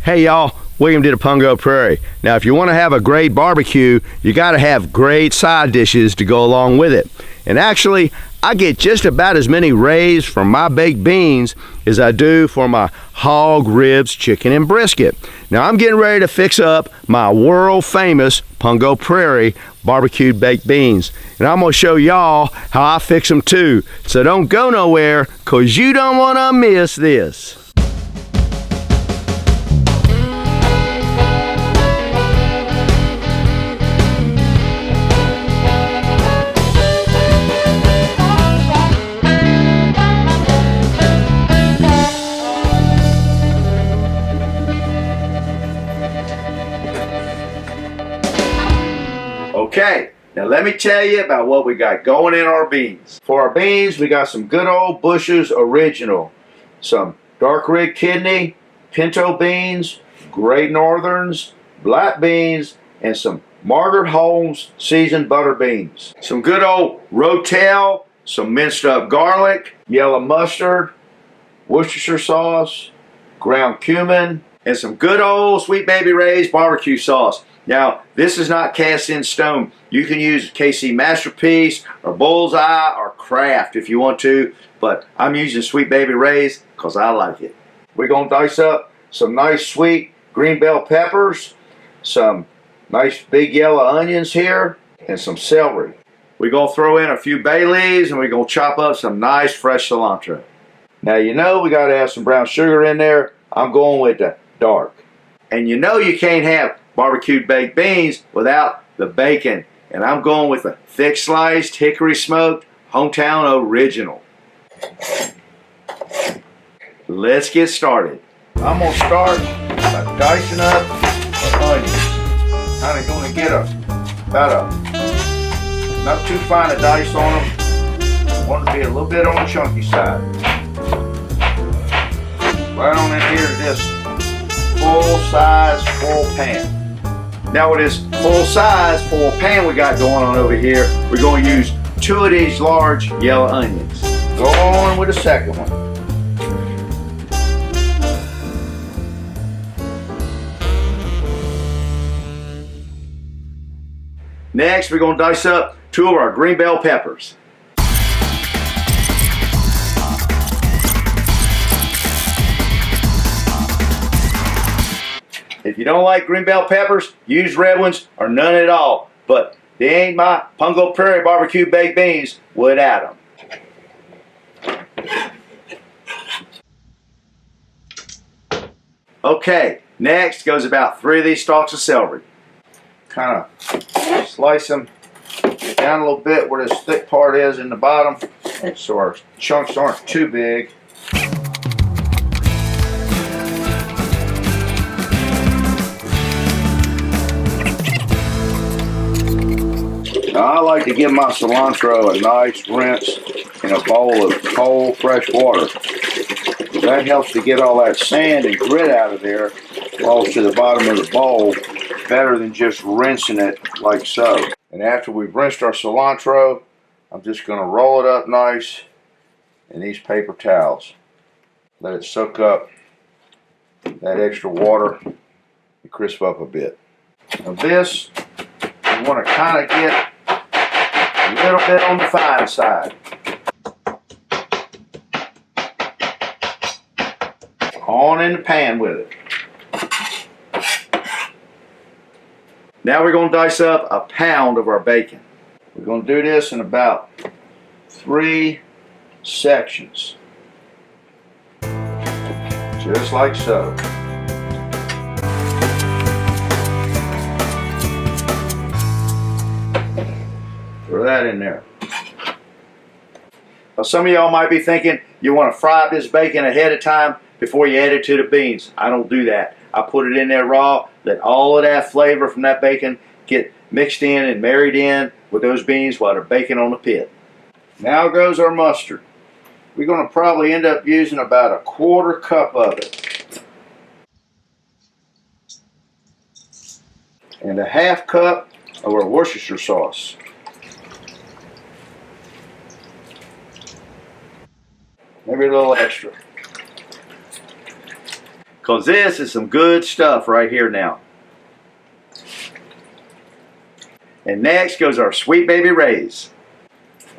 Hey y'all, William did a Pungo Prairie. Now if you want to have a great barbecue, you got to have great side dishes to go along with it. And actually, I get just about as many rays from my baked beans as I do for my hog, ribs, chicken, and brisket. Now I'm getting ready to fix up my world famous Pungo Prairie barbecued baked beans. And I'm going to show y'all how I fix them too. So don't go nowhere, cause you don't want to miss this. Okay, now let me tell you about what we got going in our beans. For our beans, we got some good old Bush's Original, some dark red kidney, pinto beans, Great Northerns, black beans, and some Margaret Holmes seasoned butter beans. Some good old Rotel, some minced up garlic, yellow mustard, Worcestershire sauce, ground cumin, and some good old Sweet Baby Ray's barbecue sauce. Now, this is not cast in stone. You can use KC Masterpiece or Bullseye or Kraft if you want to, but I'm using Sweet Baby Ray's because I like it. We're going to dice up some nice sweet green bell peppers, some nice big yellow onions here, and some celery. We're going to throw in a few bay leaves, and we're going to chop up some nice fresh cilantro. Now, you know we got to have some brown sugar in there. I'm going with the dark. And you know you can't have barbecued baked beans without the bacon, and I'm going with a thick sliced hickory smoked hometown original. Let's get started. I'm going to start by dicing up our onions. Kind of going to get about a not too fine a dice on them. I want it to be a little bit on the chunky side. Right on in here to this full size full pan. Now with this full size full pan we got going on over here, we're going to use 2 of these large yellow onions. Go on with the second one. Next we're going to dice up 2 of our green bell peppers. If you don't like green bell peppers, use red ones or none at all. But they ain't my Pungo Prairie barbecue baked beans without them. Okay, next goes about 3 of these stalks of celery. Kind of slice them down a little bit where this thick part is in the bottom, so our chunks aren't too big. Now I like to give my cilantro a nice rinse in a bowl of cold, fresh water. That helps to get all that sand and grit out of there, falls to the bottom of the bowl, better than just rinsing it like so. And after we've rinsed our cilantro, I'm just going to roll it up nice in these paper towels. Let it soak up that extra water and crisp up a bit. Now this, we want to kind of get a little bit on the fine side. On in the pan with it. Now we're going to dice up a pound of our bacon. We're going to do this in about 3 sections. Just like so. Throw that in there. Now some of y'all might be thinking you want to fry this bacon ahead of time before you add it to the beans. I don't do that. I put it in there raw, let all of that flavor from that bacon get mixed in and married in with those beans while they're baking on the pit. Now goes our mustard. We're going to probably end up using about 1/4 cup of it. And 1/2 cup of our Worcestershire sauce. Maybe a little extra. because this is some good stuff right here now. And next goes our Sweet Baby Rays.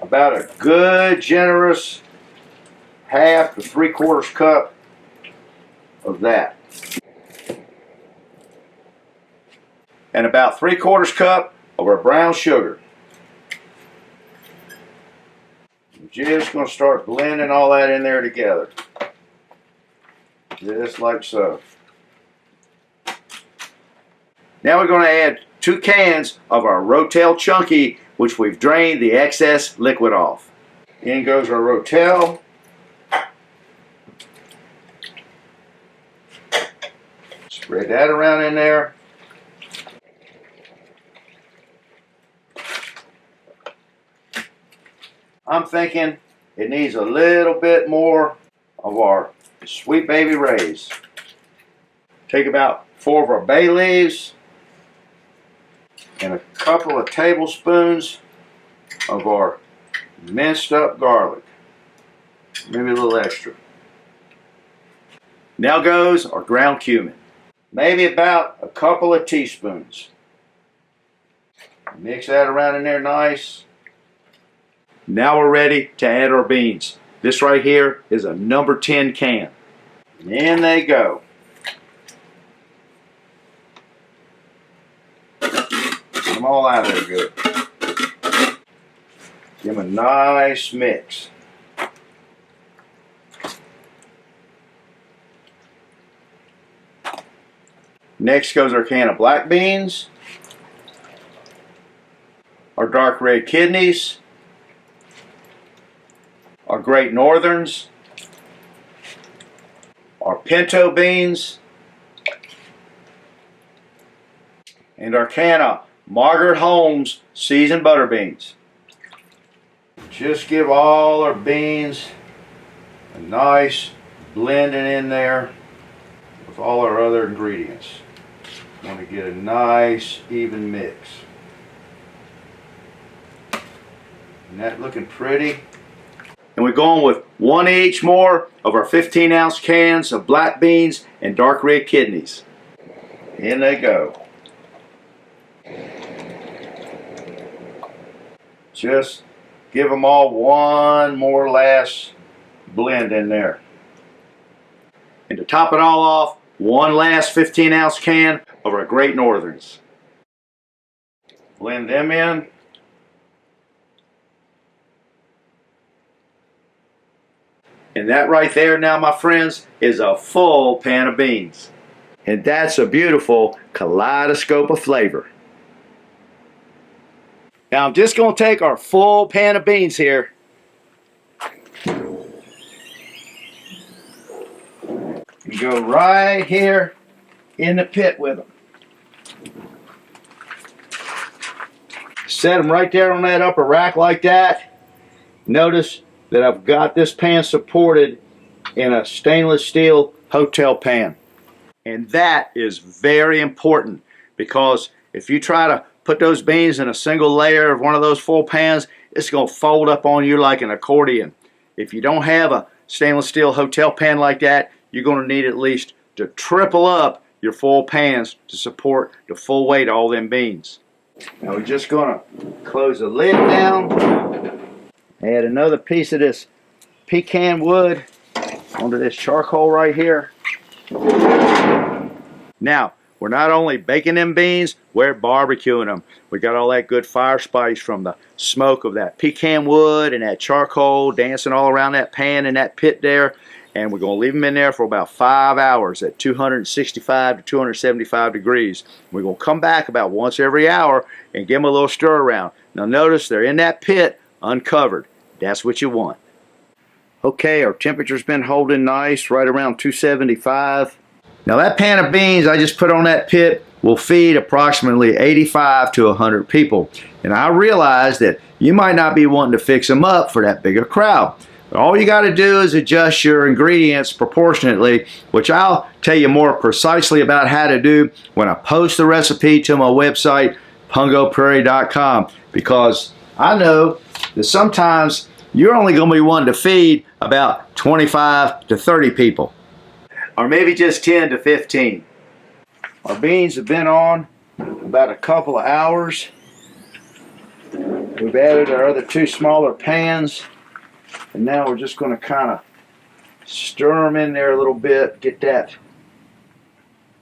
About a good, generous 1/2 to 3/4 cup of that. And about 3/4 cup of our brown sugar. I'm just going to start blending all that in there together. Just like so. Now we're going to add 2 cans of our Rotel Chunky, which we've drained the excess liquid off. In goes our Rotel. Spread that around in there. I'm thinking it needs a little bit more of our Sweet Baby Rays. Take about 4 of our bay leaves and a couple of tablespoons of our minced up garlic. Maybe a little extra. Now goes our ground cumin. Maybe about a couple of teaspoons. Mix that around in there nice. Now we're ready to add our beans. This right here is a number 10 can. And in they go. Get them all out of there good. Give them a nice mix. Next goes our can of black beans, our dark red kidneys, our Great Northerns, our pinto beans, and our can of Margaret Holmes seasoned butter beans. Just give all our beans a nice blending in there with all our other ingredients. Want to get a nice even mix. Isn't that looking pretty? And we're going with 1 each more of our 15-ounce cans of black beans and dark red kidneys. In they go. Just give them all one more last blend in there. And to top it all off, 1 last 15-ounce can of our Great Northerns. Blend them in. And that right there now, my friends, is a full pan of beans. And that's a beautiful kaleidoscope of flavor. Now I'm just going to take our full pan of beans here. And go right here in the pit with them. Set them right there on that upper rack like that. Notice that I've got this pan supported in a stainless steel hotel pan. And that is very important, because if you try to put those beans in a single layer of one of those full pans, it's going to fold up on you like an accordion. If you don't have a stainless steel hotel pan like that, you're going to need at least to triple up your full pans to support the full weight of all them beans. Now we're just going to close the lid down. Add another piece of this pecan wood onto this charcoal right here. Now, we're not only baking them beans, we're barbecuing them. We got all that good fire spice from the smoke of that pecan wood and that charcoal dancing all around that pan and that pit there. And we're going to leave them in there for about 5 hours at 265 to 275 degrees. We're going to come back about once every hour and give them a little stir around. Now notice they're in that pit uncovered. That's what you want. Okay, our temperature's been holding nice, right around 275. Now that pan of beans I just put on that pit will feed approximately 85 to 100 people. And I realize that you might not be wanting to fix them up for that bigger crowd. But all you got to do is adjust your ingredients proportionately, which I'll tell you more precisely about how to do when I post the recipe to my website, pungoprairie.com, because I know that sometimes you're only going to be wanting to feed about 25 to 30 people. or maybe just 10 to 15. Our beans have been on about a couple of hours. We've added our other 2 smaller pans, and now we're just going to kind of stir them in there a little bit, get that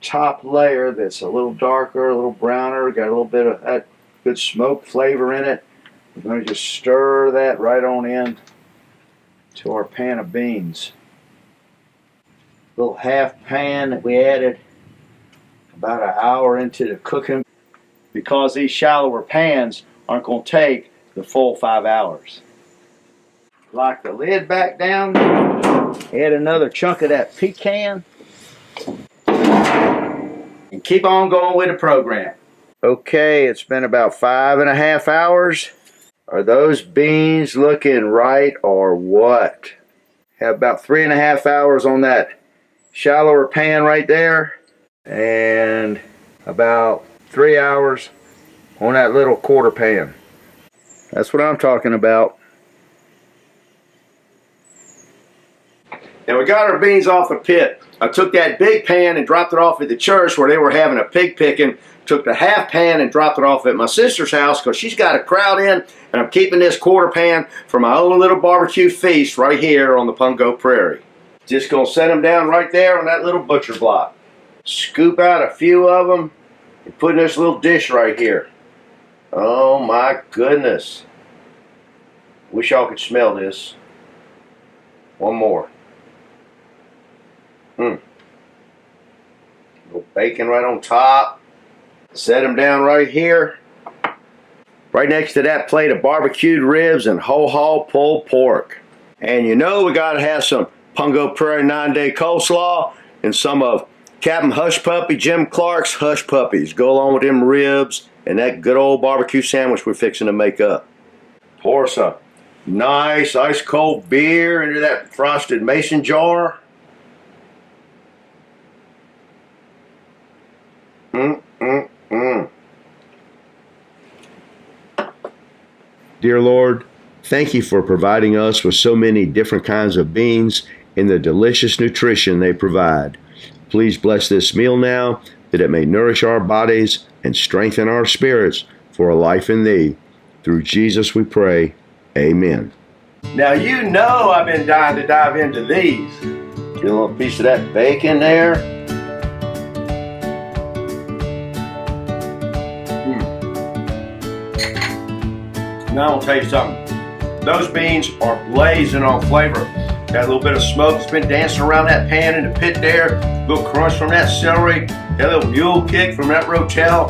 top layer that's a little darker, a little browner, got a little bit of that good smoke flavor in it. We're going to just stir that right on in to our pan of beans. Little half pan that we added about an hour into the cooking, because these shallower pans aren't going to take the full 5 hours. Lock the lid back down, add another chunk of that pecan, and keep on going with the program. Okay, it's been about 5.5 hours. Are those beans looking right or what? Have about 3.5 hours on that shallower pan right there, and about 3 hours on that little quarter pan. That's what I'm talking about. Now we got our beans off the pit. I took that big pan and dropped it off at the church where they were having a pig picking. Took the half pan and dropped it off at my sister's house because she's got a crowd in, and I'm keeping this quarter pan for my own little barbecue feast right here on the Pungo Prairie. Just gonna set them down right there on that little butcher block. Scoop out a few of them and put in this little dish right here. Oh my goodness. Wish y'all could smell this. One more. Little bacon right on top. Set them down right here. Right next to that plate of barbecued ribs and whole pulled pork. And you know we gotta have some Pungo Prairie 9-day coleslaw and some of Captain Hush Puppy Jim Clark's Hush Puppies. Go along with them ribs and that good old barbecue sandwich we're fixing to make up. Pour some nice ice cold beer into that frosted mason jar. Dear Lord, thank you for providing us with so many different kinds of beans and the delicious nutrition they provide. Please bless this meal now, that it may nourish our bodies and strengthen our spirits for a life in Thee. Through Jesus we pray. Amen. Now you know I've been dying to dive into these. Get a little piece of that bacon there. Now I'll tell you something. Those beans are blazing on flavor. Got a little bit of smoke that's been dancing around that pan in the pit there. A little crunch from that celery. Got a little mule kick from that rotel.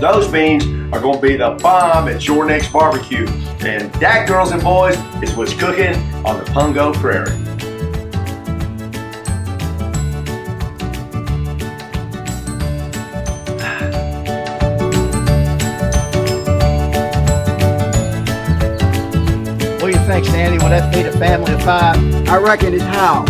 Those beans are going to be the bomb at your next barbecue. And that, girls and boys, is what's cooking on the Pungo Prairie. What do you think, Sandy? Will that feed a family of 5? I reckon it's how.